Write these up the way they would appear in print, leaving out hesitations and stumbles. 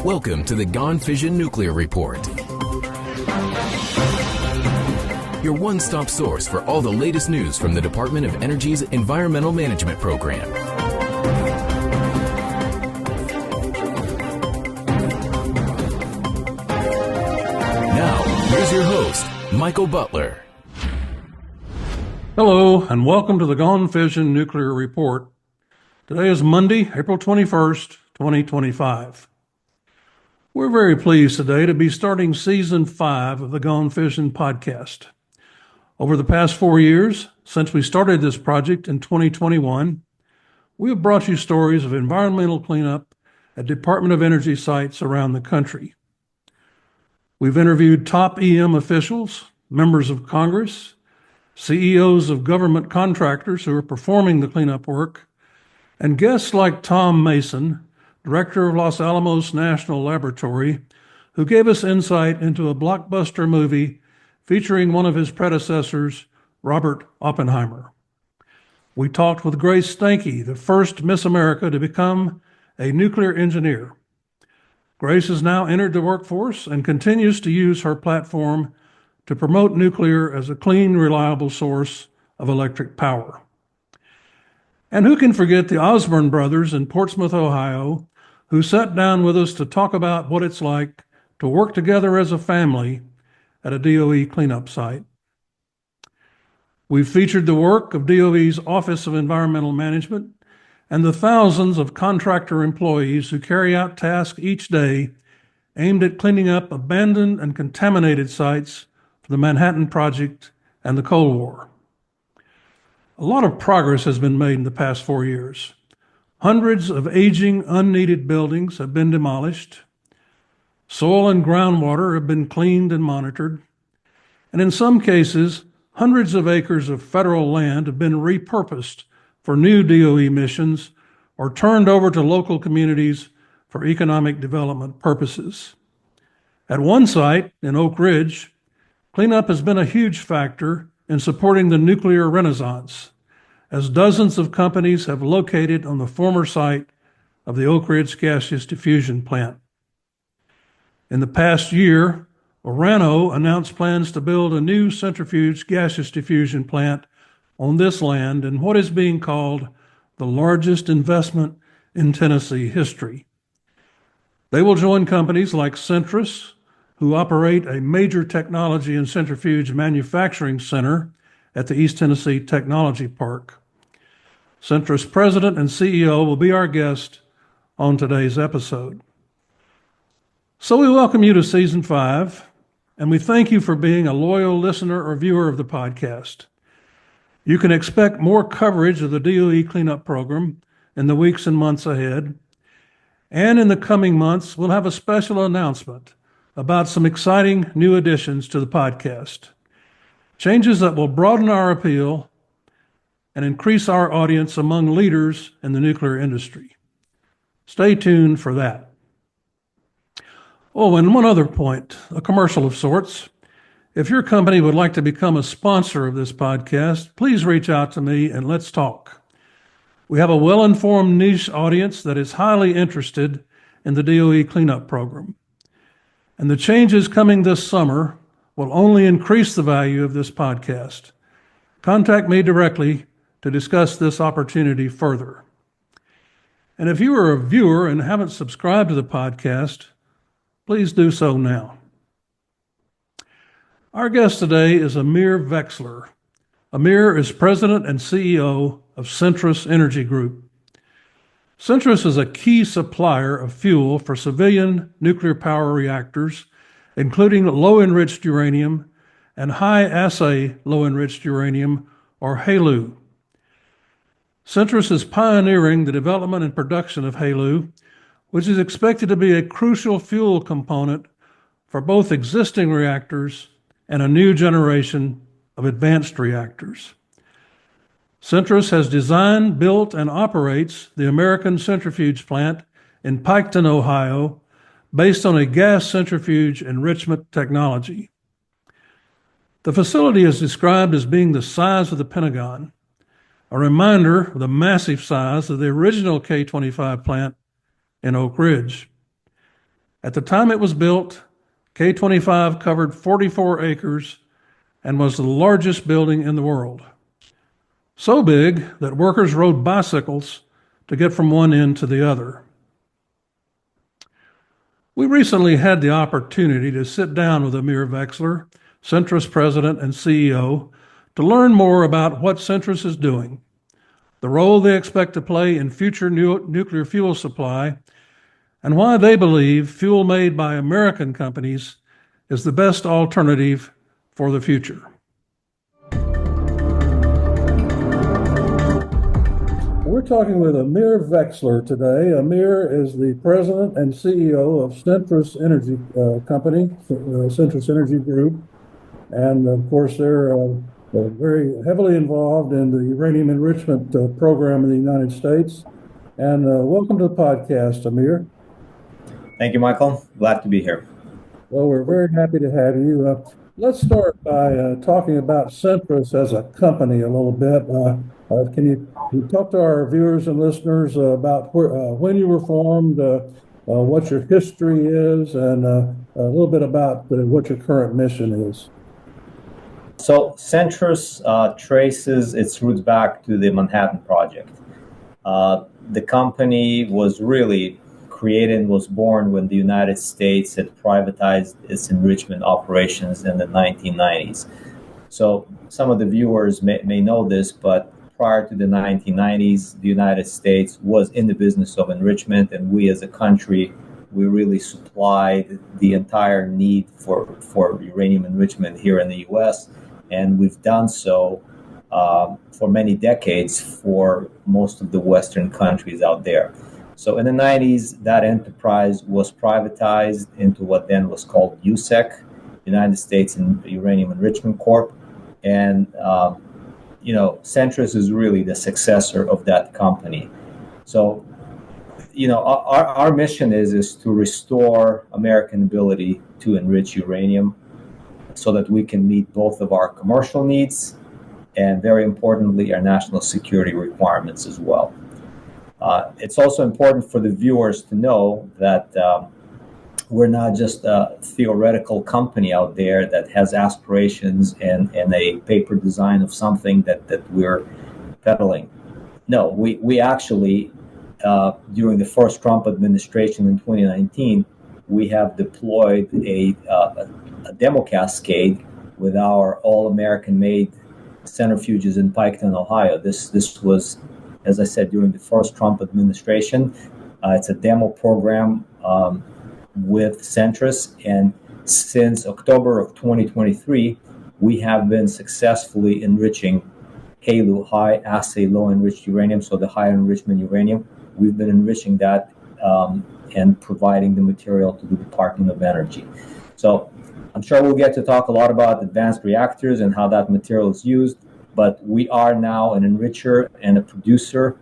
Welcome to the Gone Fission Nuclear Report, your one-stop source for all the latest news from the Department of Energy's Environmental Management Program. Now, here's your host, Michael Butler. Hello, and welcome to the Gone Fission Nuclear Report. Today is Monday, April 21st, 2025. We're very pleased today to be starting Season 5 of the Gone Fission podcast. Over the past 4 years, since we started this project in 2021, we have brought you stories of environmental cleanup at Department of Energy sites around the country. We've interviewed top EM officials, members of Congress, CEOs of government contractors who are performing the cleanup work, and guests like Tom Mason, director of Los Alamos National Laboratory, who gave us insight into a blockbuster movie featuring one of his predecessors, Robert Oppenheimer. We talked with Grace Stanke, the first Miss America to become a nuclear engineer. Grace has now entered the workforce and continues to use her platform to promote nuclear as a clean, reliable source of electric power. And who can forget the Osborne brothers in Portsmouth, Ohio, who sat down with us to talk about what it's like to work together as a family at a DOE cleanup site. We've featured the work of DOE's Office of Environmental Management and the thousands of contractor employees who carry out tasks each day aimed at cleaning up abandoned and contaminated sites for the Manhattan Project and the Cold War. A lot of progress has been made in the past 4 years. Hundreds of aging, unneeded buildings have been demolished. Soil and groundwater have been cleaned and monitored. And in some cases, hundreds of acres of federal land have been repurposed for new DOE missions or turned over to local communities for economic development purposes. At one site in Oak Ridge, cleanup has been a huge factor in supporting the nuclear renaissance, as dozens of companies have located on the former site of the Oak Ridge Gaseous Diffusion Plant. In the past year, Orano announced plans to build a new centrifuge gaseous diffusion plant on this land in what is being called the largest investment in Tennessee history. They will join companies like Centrus, who operate a major technology and centrifuge manufacturing center at the East Tennessee Technology Park. Centrus President and CEO will be our guest on today's episode. So we welcome you to Season 5, and we thank you for being a loyal listener or viewer of the podcast. You can expect more coverage of the DOE cleanup program in the weeks and months ahead. And in the coming months, we'll have a special announcement about some exciting new additions to the podcast. Changes that will broaden our appeal and increase our audience among leaders in the nuclear industry. Stay tuned for that. Oh, and one other point, a commercial of sorts. If your company would like to become a sponsor of this podcast, please reach out to me and let's talk. We have a well-informed niche audience that is highly interested in the DOE cleanup program. And the changes coming this summer will only increase the value of this podcast. Contact me directly to discuss this opportunity further. And if you are a viewer and haven't subscribed to the podcast, please do so now. Our guest today is Amir Vexler. Amir is President and CEO of Centrus Energy Group. Centrus is a key supplier of fuel for civilian nuclear power reactors, including low-enriched uranium and high-assay low-enriched uranium, or HALEU. Centrus is pioneering the development and production of HALEU, which is expected to be a crucial fuel component for both existing reactors and a new generation of advanced reactors. Centrus has designed, built, and operates the American Centrifuge Plant in Piketon, Ohio, based on a gas centrifuge enrichment technology. The facility is described as being the size of the Pentagon, a reminder of the massive size of the original K-25 plant in Oak Ridge. At the time it was built, K25 covered 44 acres and was the largest building in the world. So big that workers rode bicycles to get from one end to the other. We recently had the opportunity to sit down with Amir Vexler, Centrus President and CEO, to learn more about what Centrus is doing, the role they expect to play in future nuclear fuel supply, and why they believe fuel made by American companies is the best alternative for the future. We're talking with Amir Vexler today. Amir is the president and CEO of Centrus Energy Company, Centrus Energy Group, and of course they're very heavily involved in the uranium enrichment program in the United States. And welcome to the podcast, Amir. Thank you, Michael. Glad to be here. Well, we're very happy to have you. Let's start by talking about Centrus as a company a little bit. Can you talk to our viewers and listeners about when you were formed, what your history is, and a little bit about what your current mission is? So Centrus traces its roots back to the Manhattan Project. The company was really created and was born when the United States had privatized its enrichment operations in the 1990s. So some of the viewers may know this, but prior to the 1990s, the United States was in the business of enrichment, and we as a country, we really supplied the entire need for uranium enrichment here in the U.S., and we've done so for many decades for most of the Western countries out there. So in the 90s, that enterprise was privatized into what then was called USEC, United States Uranium Enrichment Corp. And, Centrus is really the successor of that company. So, our mission is to restore American ability to enrich uranium so that we can meet both of our commercial needs and, very importantly, our national security requirements as well. It's also important for the viewers to know that we're not just a theoretical company out there that has aspirations and a paper design of something that we're peddling. No, we actually, during the first Trump administration in 2019, we have deployed a demo cascade with our all-American-made centrifuges in Piketon, Ohio. This was, as I said, during the first Trump administration. It's a demo program with Centrus, and since October of 2023, we have been successfully enriching HALEU, high assay low enriched uranium, so the high enrichment uranium. We've been enriching that and providing the material to the Department of Energy. So I'm sure we'll get to talk a lot about advanced reactors and how that material is used, but we are now an enricher and a producer.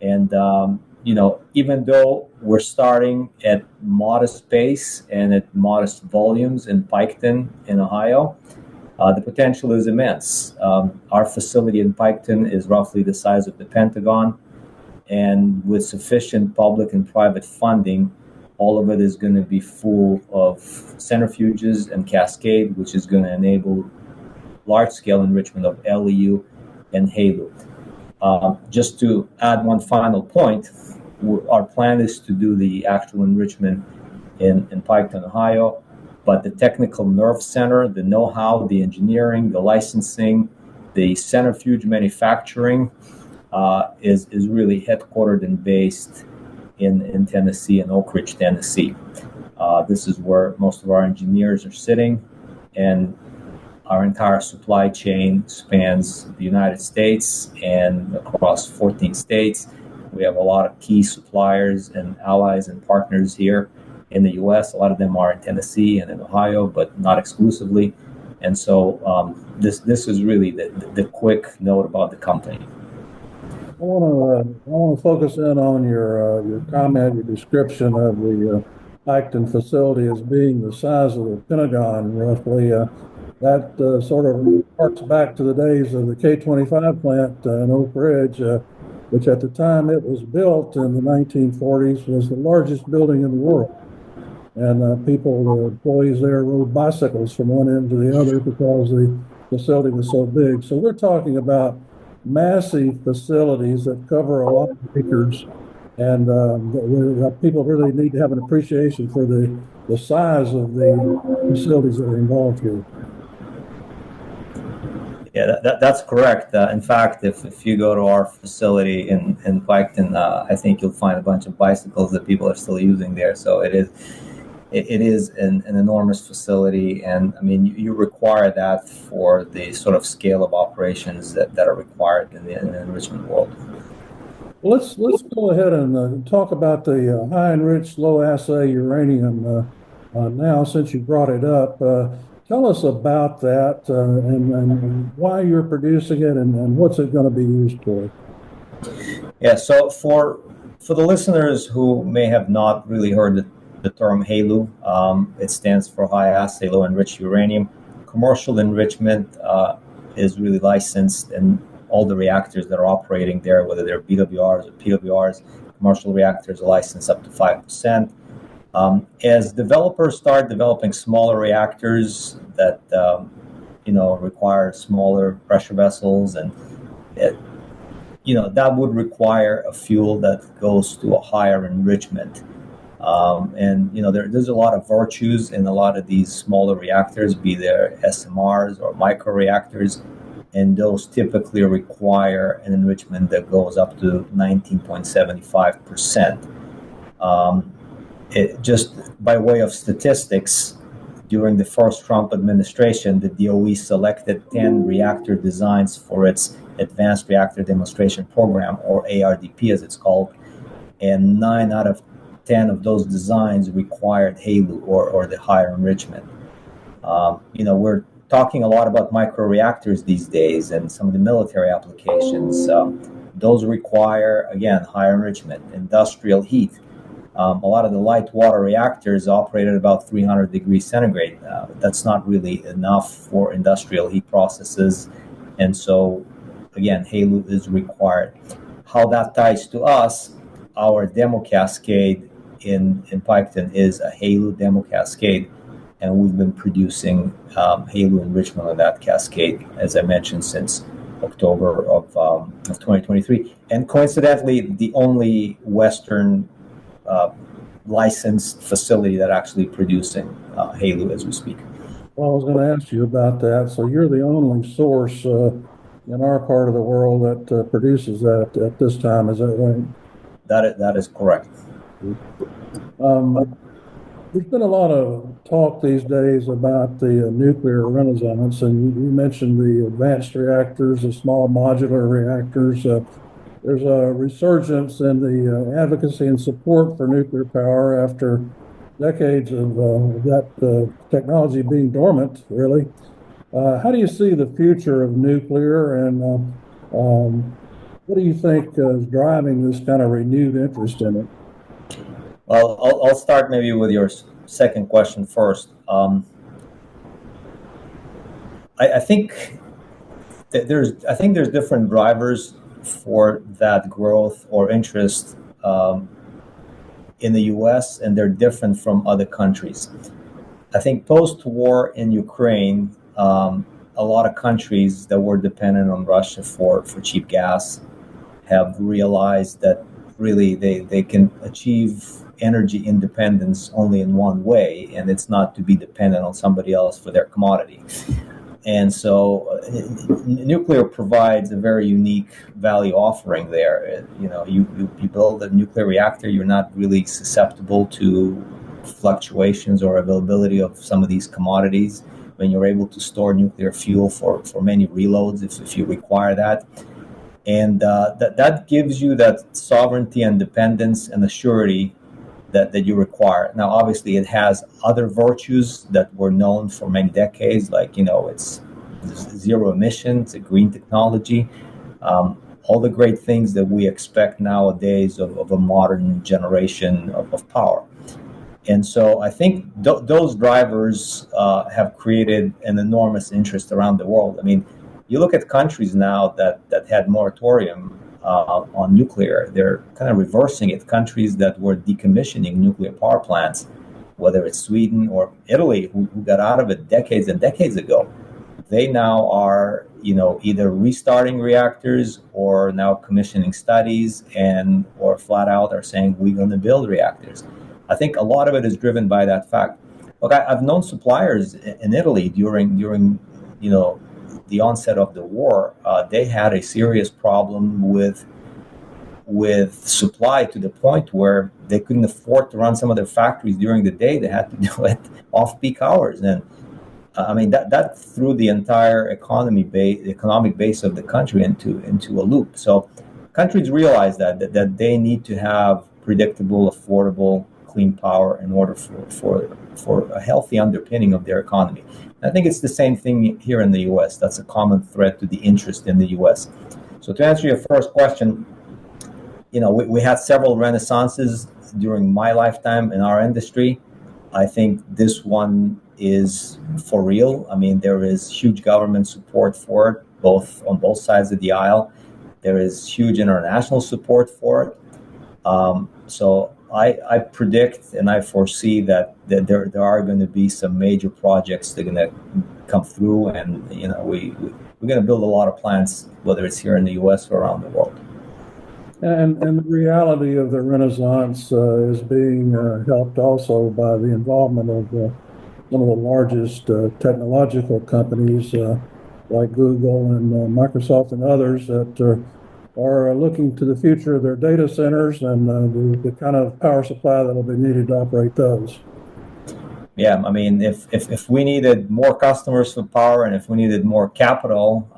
And, even though we're starting at modest pace and at modest volumes in Piketon, in Ohio, the potential is immense. Our facility in Piketon is roughly the size of the Pentagon, and with sufficient public and private funding, all of it is going to be full of centrifuges and cascade, which is going to enable large-scale enrichment of LEU and HALEU. Just to add one final point, our plan is to do the actual enrichment in Piketon, Ohio, but the technical nerve center, the know-how, the engineering, the licensing, the centrifuge manufacturing is really headquartered and based in Tennessee, in Oak Ridge, Tennessee. This is where most of our engineers are sitting, and our entire supply chain spans the United States and across 14 states. We have a lot of key suppliers and allies and partners here in the U.S. A lot of them are in Tennessee and in Ohio, but not exclusively. And so this is really the quick note about the company. I want to focus in on your comment, your description of the Piketon facility as being the size of the Pentagon, roughly. That sort of harks back to the days of the K25 plant in Oak Ridge, which at the time it was built in the 1940s was the largest building in the world. and the employees there rode bicycles from one end to the other because the facility was so big. So we're talking about massive facilities that cover a lot of acres, and people really need to have an appreciation for the size of the facilities that are involved here. Yeah, that's correct. In fact, if you go to our facility in Piketon, I think you'll find a bunch of bicycles that people are still using there. So it is an enormous facility, and I mean you require that for the sort of scale of operations that are required in the enrichment world. Well, let's go ahead and talk about the high enriched, low assay uranium now, since you brought it up. Tell us about that and why you're producing it and what's it going to be used for. Yeah, so for the listeners who may have not really heard the term HALEU, it stands for high assay low enriched uranium. Commercial enrichment is really licensed, and all the reactors that are operating there, whether they're BWRs or PWRs, commercial reactors are licensed up to 5%. As developers start developing smaller reactors that require smaller pressure vessels, and that would require a fuel that goes to a higher enrichment. There's a lot of virtues in a lot of these smaller reactors, be they SMRs or micro reactors, and those typically require an enrichment that goes up to 19.75%. Just by way of statistics, during the first Trump administration, the DOE selected 10 reactor designs for its Advanced Reactor Demonstration Program, or ARDP as it's called, and 9 out of 10 of those designs required HALEU or the higher enrichment. We're talking a lot about microreactors these days and some of the military applications. Those require, again, higher enrichment. Industrial heat. A lot of the light water reactors operate at about 300 degrees centigrade. That's not really enough for industrial heat processes. And so, again, HALEU is required. How that ties to us, our demo cascade in Piketon is a HALEU demo cascade, and we've been producing HALEU enrichment on that cascade, as I mentioned, since October of 2023. And coincidentally, the only Western licensed facility that actually producing HALEU as we speak. Well, I was going to ask you about that. So you're the only source in our part of the world that produces that at this time. Is that right? That is correct. There's been a lot of talk these days about the nuclear renaissance, and you mentioned the advanced reactors, the small modular reactors. There's a resurgence in the advocacy and support for nuclear power after decades of that technology being dormant, really. How do you see the future of nuclear, and what do you think is driving this kind of renewed interest in it? Well, I'll start maybe with your second question first. I think there's different drivers for that growth or interest in the U.S., and they're different from other countries. I think post-war in Ukraine, a lot of countries that were dependent on Russia for cheap gas have realized that really they can achieve energy independence only in one way, and it's not to be dependent on somebody else for their commodity. And so nuclear provides a very unique value offering there. You build a nuclear reactor, you're not really susceptible to fluctuations or availability of some of these commodities when you're able to store nuclear fuel for many reloads if you require that. And that gives you that sovereignty and dependence and the surety that you require. Now, obviously, it has other virtues that were known for many decades, like, it's zero emissions, a green technology, all the great things that we expect nowadays of a modern generation of power. And so I think those drivers have created an enormous interest around the world. I mean, you look at countries now that had moratorium on nuclear, they're kind of reversing it. Countries that were decommissioning nuclear power plants whether it's Sweden or Italy, who got out of it decades and decades ago, they now are, either restarting reactors or now commissioning studies or flat out are saying we're going to build reactors. I think a lot of it is driven by that fact. Look, I've known suppliers in Italy during the onset of the war. They had a serious problem with supply to the point where they couldn't afford to run some of their factories during the day. They had to do it off-peak hours, and that threw the entire economic base of the country into a loop. So countries realize that they need to have predictable, affordable, clean power in order for a healthy underpinning of their economy. And I think it's the same thing here in the U.S. That's a common thread to the interest in the U.S. So to answer your first question, we had several renaissances during my lifetime in our industry. I think this one is for real. There is huge government support for it, on both sides of the aisle. There is huge international support for it. So I predict and I foresee that there are going to be some major projects that are going to come through, and we're going to build a lot of plants, whether it's here in the U.S. or around the world. And the reality of the Renaissance is being helped also by the involvement of some of the largest technological companies like Google and Microsoft and others that are looking to the future of their data centers and the kind of power supply that will be needed to operate those. Yeah, if we needed more customers for power and if we needed more capital,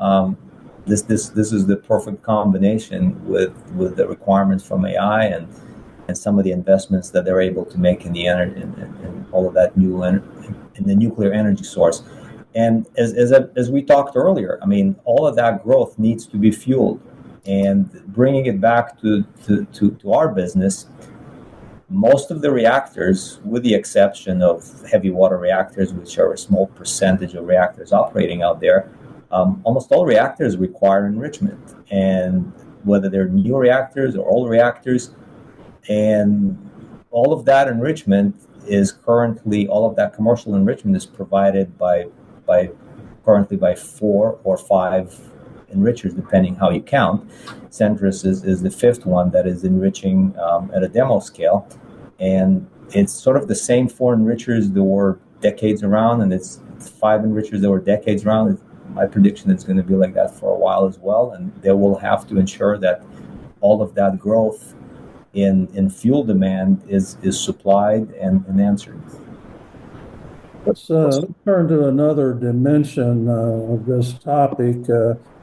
this is the perfect combination with the requirements from AI and some of the investments that they're able to make in the energy and all of that in the nuclear energy source. And as we talked earlier, all of that growth needs to be fueled. And bringing it back to our business, most of the reactors, with the exception of heavy water reactors, which are a small percentage of reactors operating out there, almost all reactors require enrichment, and whether they're new reactors or old reactors, and all of that enrichment all of that commercial enrichment is provided currently by 4 or 5 enrichers, depending how you count. Centrus is the 5th one that is enriching at a demo scale, and it's sort of the same 4 enrichers that were decades around, and it's 5 enrichers that were decades around. My prediction is going to be like that for a while as well, and they will have to ensure that all of that growth in fuel demand is supplied and answered. Let's turn to another dimension of this topic.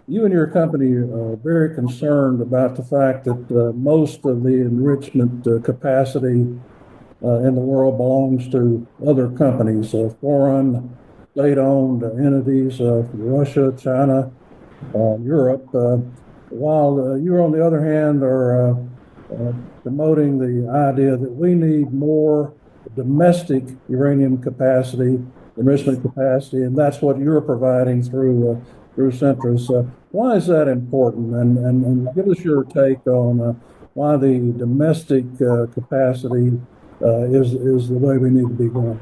You and your company are very concerned about the fact that most of the enrichment capacity in the world belongs to other companies, foreign, state-owned entities, Russia, China, Europe, while you, on the other hand, are promoting the idea that we need more domestic uranium capacity, enrichment capacity, and that's what you're providing through Centrus. Why is that important? And give us your take on why the domestic capacity is the way we need to be going.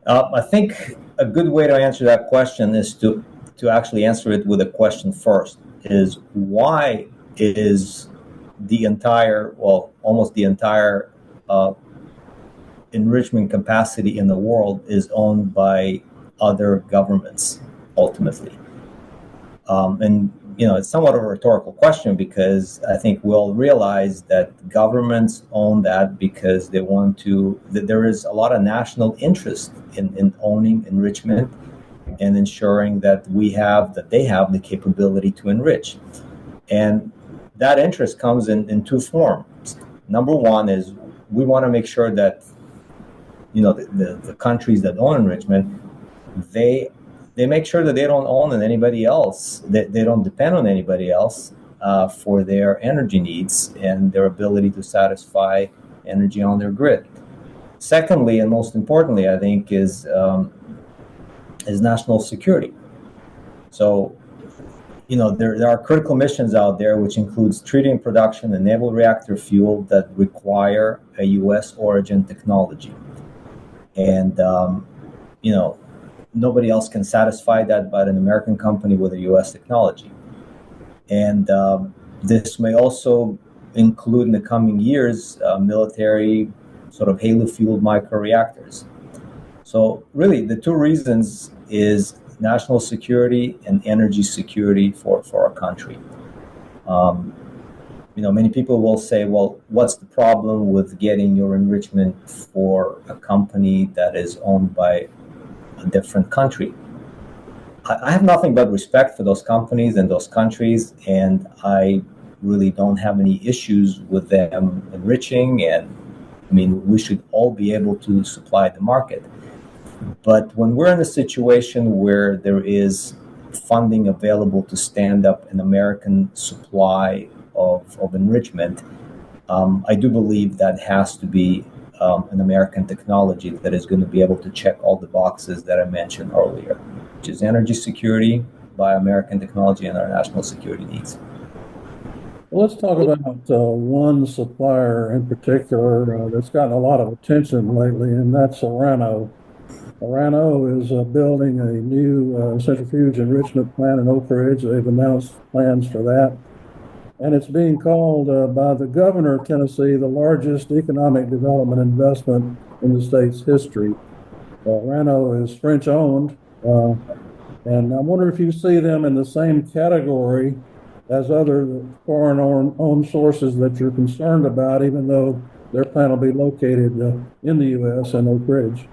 I think a good way to answer that question is to actually answer it with a question first, is why is almost the entire enrichment capacity in the world is owned by other governments ultimately? And it's somewhat of a rhetorical question, because I think we all realize that governments own that because they want to, that there is a lot of national interest in owning enrichment and ensuring that they have the capability to enrich. And that interest comes in 2 forms. Number one is we want to make sure that the countries that own enrichment, they make sure that they don't own anybody else, that they don't depend on anybody else for their energy needs and their ability to satisfy energy on their grid. Secondly, and most importantly, I think, is national security. So, there are critical missions out there, which includes treating, production, and naval reactor fuel that require a U.S. origin technology. And, you know, nobody else can satisfy that but an American company with a U.S. technology. And this may also include in the coming years military sort of HALEU-fueled microreactors. So really, the two reasons is national security and energy security for our country. You know, many people will say, well, what's the problem with getting your enrichment for a company that is owned by a different country? I have nothing but respect for those companies and those countries, and I really don't have any issues with them enriching. And I mean, we should all be able to supply the market. But when we're in a situation where there is funding available to stand up an American supply of enrichment, I do believe that has to be an American technology that is going to be able to check all the boxes that I mentioned earlier, which is energy security by American technology and our national security needs. Well, let's talk about one supplier in particular that's gotten a lot of attention lately, and that's Orano. Orano is building a new centrifuge enrichment plant in Oak Ridge. They've announced plans for that. And it's being called by the governor of Tennessee the largest economic development investment in the state's history. Orano is French owned, and I wonder if you see them in the same category as other foreign owned sources that you're concerned about, even though their plant will be located in the U.S. and Oak Ridge.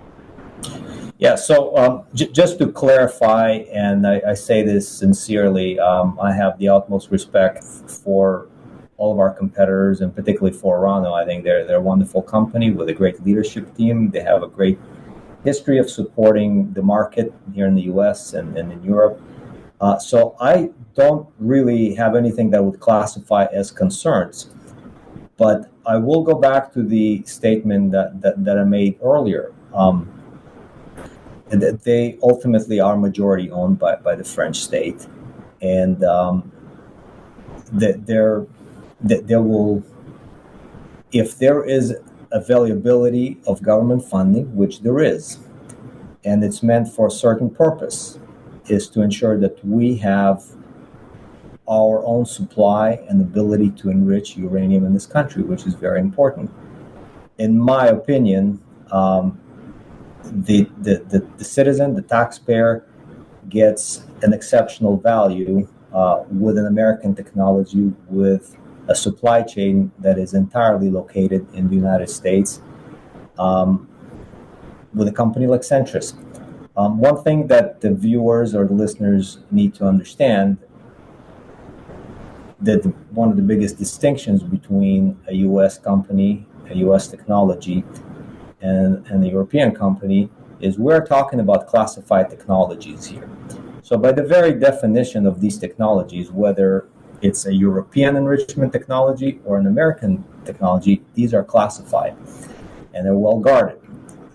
Yeah, so just to clarify, and I say this sincerely, I have the utmost respect for all of our competitors, and particularly for Orano. I think they're a wonderful company with a great leadership team. They have a great history of supporting the market here in the U.S. and in Europe. So I don't really have anything that would classify as concerns. But I will go back to the statement that I made earlier. That they ultimately are majority owned by the French state, and that there will, if there is availability of government funding, which there is, and it's meant for a certain purpose, is to ensure that we have our own supply and ability to enrich uranium in this country, which is very important. In my opinion, the citizen, the taxpayer, gets an exceptional value with an American technology, with a supply chain that is entirely located in the United States, with a company like Centrus. One thing that the viewers or the listeners need to understand, that one of the biggest distinctions between a U.S. company, a U.S. technology, and the European company is we're talking about classified technologies here. So by the very definition of these technologies, whether it's a European enrichment technology or an American technology, these are classified and they're well guarded.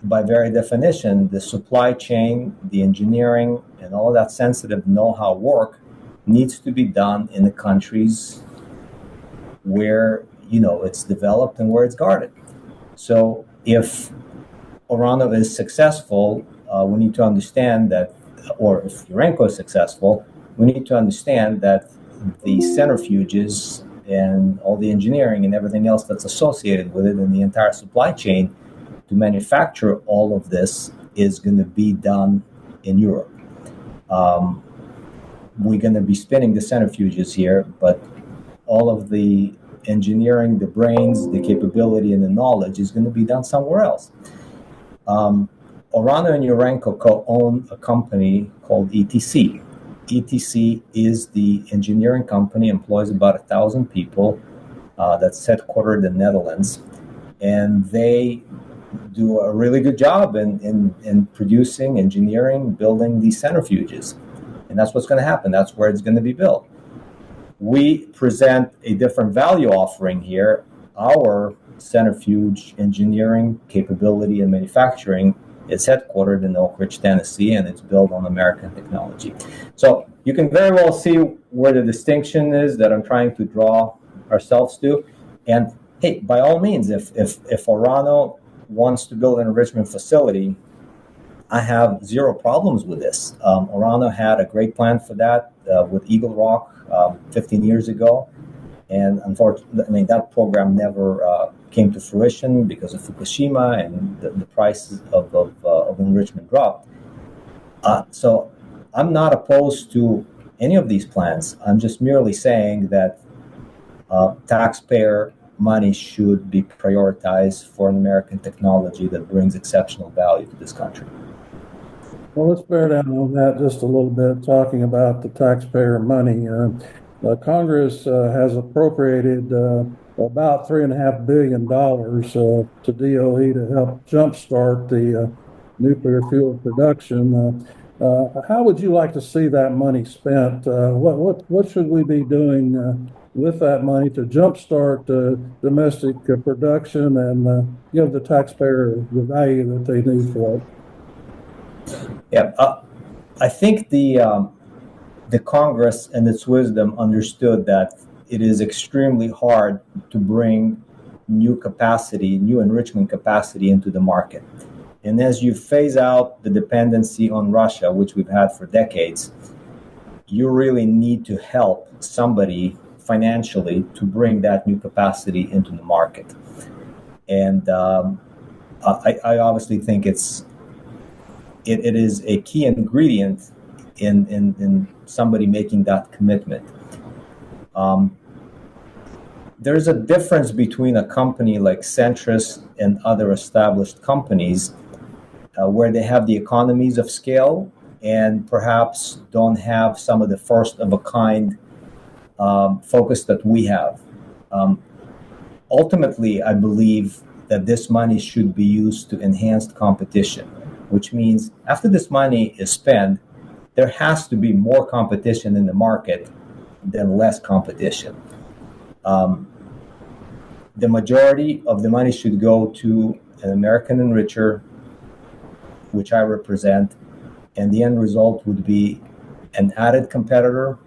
By very definition, the supply chain, the engineering, and all of that sensitive know-how work needs to be done in the countries where, you know, it's developed and where it's guarded. So if Orano is successful, we need to understand that, or if Urenco is successful, we need to understand that the centrifuges and all the engineering and everything else that's associated with it and the entire supply chain to manufacture all of this is going to be done in Europe. We're going to be spinning the centrifuges here, but all of the engineering, the brains, the capability, and the knowledge is going to be done somewhere else. Orano and Urenco co-own a company called ETC. ETC is the engineering company, employs about 1,000 people, that's headquartered in the Netherlands, and they do a really good job in producing, engineering, building these centrifuges. And that's what's going to happen. That's where it's going to be built. We present a different value offering here. Our centrifuge engineering capability and manufacturing is headquartered in Oak Ridge, Tennessee, and it's built on American technology. So you can very well see where the distinction is that I'm trying to draw ourselves to. And hey, by all means, if Orano wants to build an enrichment facility, I have zero problems with this. Orano had a great plan for that with Eagle Rock 15 years ago. And unfortunately, that program never came to fruition because of Fukushima, and the prices of enrichment dropped. So I'm not opposed to any of these plans. I'm just merely saying that taxpayer money should be prioritized for an American technology that brings exceptional value to this country. Well, let's bear down on that just a little bit, talking about the taxpayer money. Congress has appropriated about $3.5 billion to DOE to help jumpstart the nuclear fuel production. How would you like to see that money spent? What should we be doing with that money to jumpstart domestic production and give the taxpayer the value that they need for it? Yeah, I think the Congress and its wisdom understood that it is extremely hard to bring new enrichment capacity into the market. And as you phase out the dependency on Russia, which we've had for decades, you really need to help somebody financially to bring that new capacity into the market. And I obviously think it is a key ingredient in somebody making that commitment. There's a difference between a company like Centrus and other established companies where they have the economies of scale and perhaps don't have some of the first-of-a-kind focus that we have. Ultimately, I believe that this money should be used to enhance competition, which means after this money is spent, there has to be more competition in the market than less competition. The majority of the money should go to an American enricher, which I represent, and the end result would be an added competitor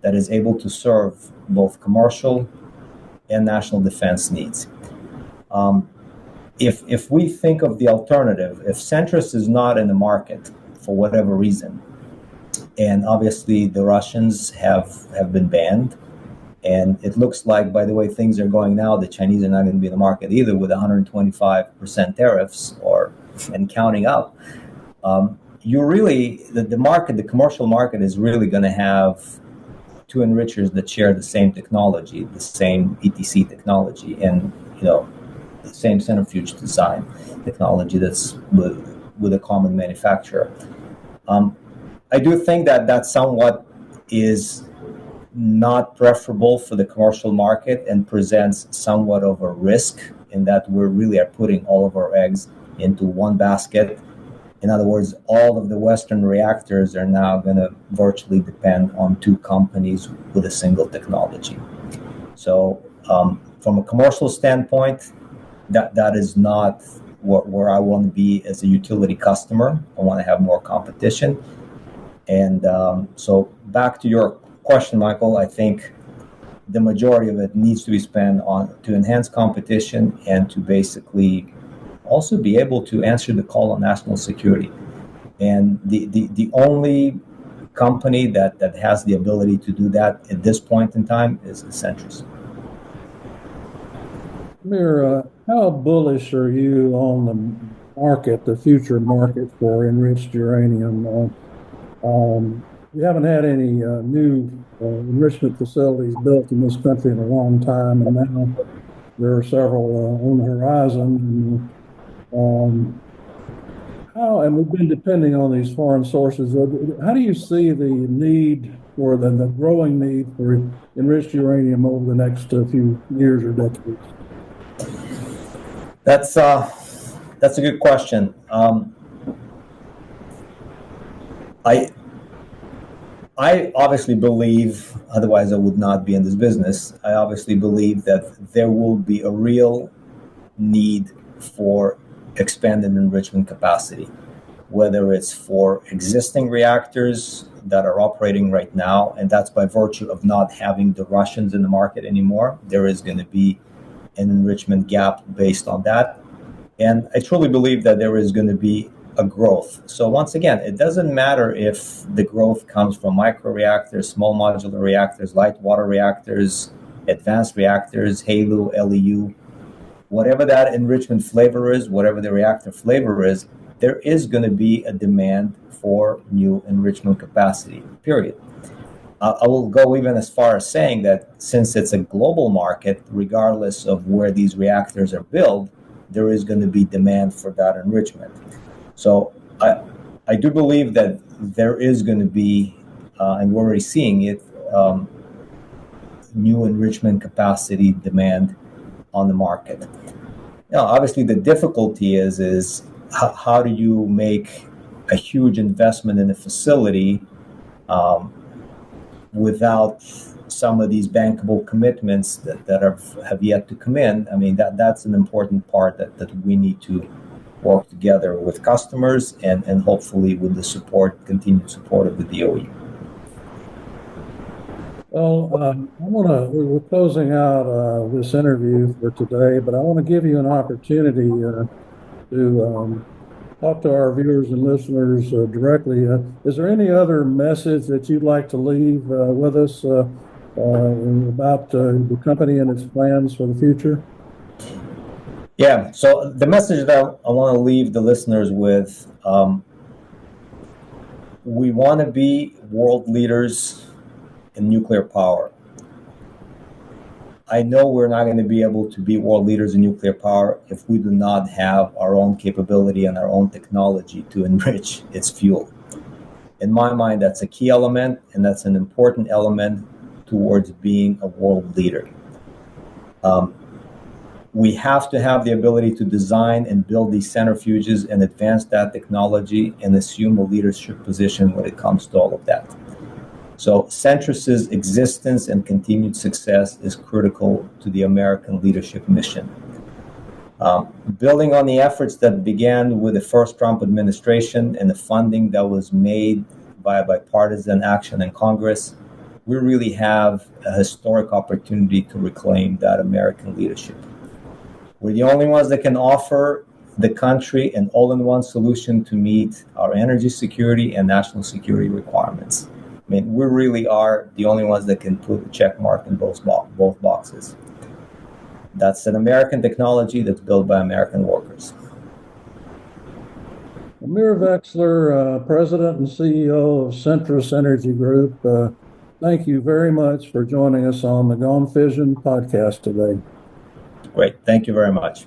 that is able to serve both commercial and national defense needs. If we think of the alternative, if Centrus is not in the market for whatever reason, and obviously the Russians have been banned, and it looks like, by the way things are going now, the Chinese are not going to be in the market either with 125% tariffs and counting up. The market, the commercial market, is really going to have two enrichers that share the same technology, the same ETC technology, and the same centrifuge design technology that's with a common manufacturer. I do think that somewhat is not preferable for the commercial market and presents somewhat of a risk in that we really are putting all of our eggs into one basket. In other words, all of the Western reactors are now going to virtually depend on two companies with a single technology. So from a commercial standpoint, that is not where I want to be as a utility customer. I want to have more competition. And so back to your question, Michael, I think the majority of it needs to be spent to enhance competition and to basically also be able to answer the call on national security. And the only company that has the ability to do that at this point in time is Centrus. Amir, how bullish are you on the market, the future market for enriched uranium? We haven't had any new enrichment facilities built in this country in a long time, and now there are several on the horizon. And we've been depending on these foreign sources. How do you see the need for the growing need for enriched uranium over the next few years or decades? That's a good question. I obviously believe, otherwise I would not be in this business, I obviously believe that there will be a real need for expanded enrichment capacity, whether it's for existing reactors that are operating right now, and that's by virtue of not having the Russians in the market anymore. There is going to be an enrichment gap based on that. And I truly believe that there is going to be a growth. So once again, it doesn't matter if the growth comes from microreactors, small modular reactors, light water reactors, advanced reactors, HALEU, LEU, whatever that enrichment flavor is, whatever the reactor flavor is, there is going to be a demand for new enrichment capacity, period. I will go even as far as saying that since it's a global market, regardless of where these reactors are built, there is going to be demand for that enrichment. So I do believe that there is going to be, and we're already seeing it, new enrichment capacity demand on the market. Obviously the difficulty is how do you make a huge investment in a facility without some of these bankable commitments that have yet to come in. I mean, that's an important part that we need to work together with customers and hopefully with the continued support of the DOE. Well, we're closing out this interview for today, but I want to give you an opportunity to talk to our viewers and listeners directly. Is there any other message that you'd like to leave with us about the company and its plans for the future? Yeah, so the message that I want to leave the listeners with, we want to be world leaders in nuclear power. I know we're not going to be able to be world leaders in nuclear power if we do not have our own capability and our own technology to enrich its fuel. In my mind, that's a key element, and that's an important element towards being a world leader. We have to have the ability to design and build these centrifuges and advance that technology and assume a leadership position when it comes to all of that. So Centrus's existence and continued success is critical to the American leadership mission. Building on the efforts that began with the first Trump administration and the funding that was made by bipartisan action in Congress, we really have a historic opportunity to reclaim that American leadership. We're the only ones that can offer the country an all-in-one solution to meet our energy security and national security requirements. I mean, we really are the only ones that can put a check mark in both boxes. That's an American technology that's built by American workers. Amir Vexler, President and CEO of Centrus Energy Group, thank you very much for joining us on the Gone Fission podcast today. Great. Thank you very much.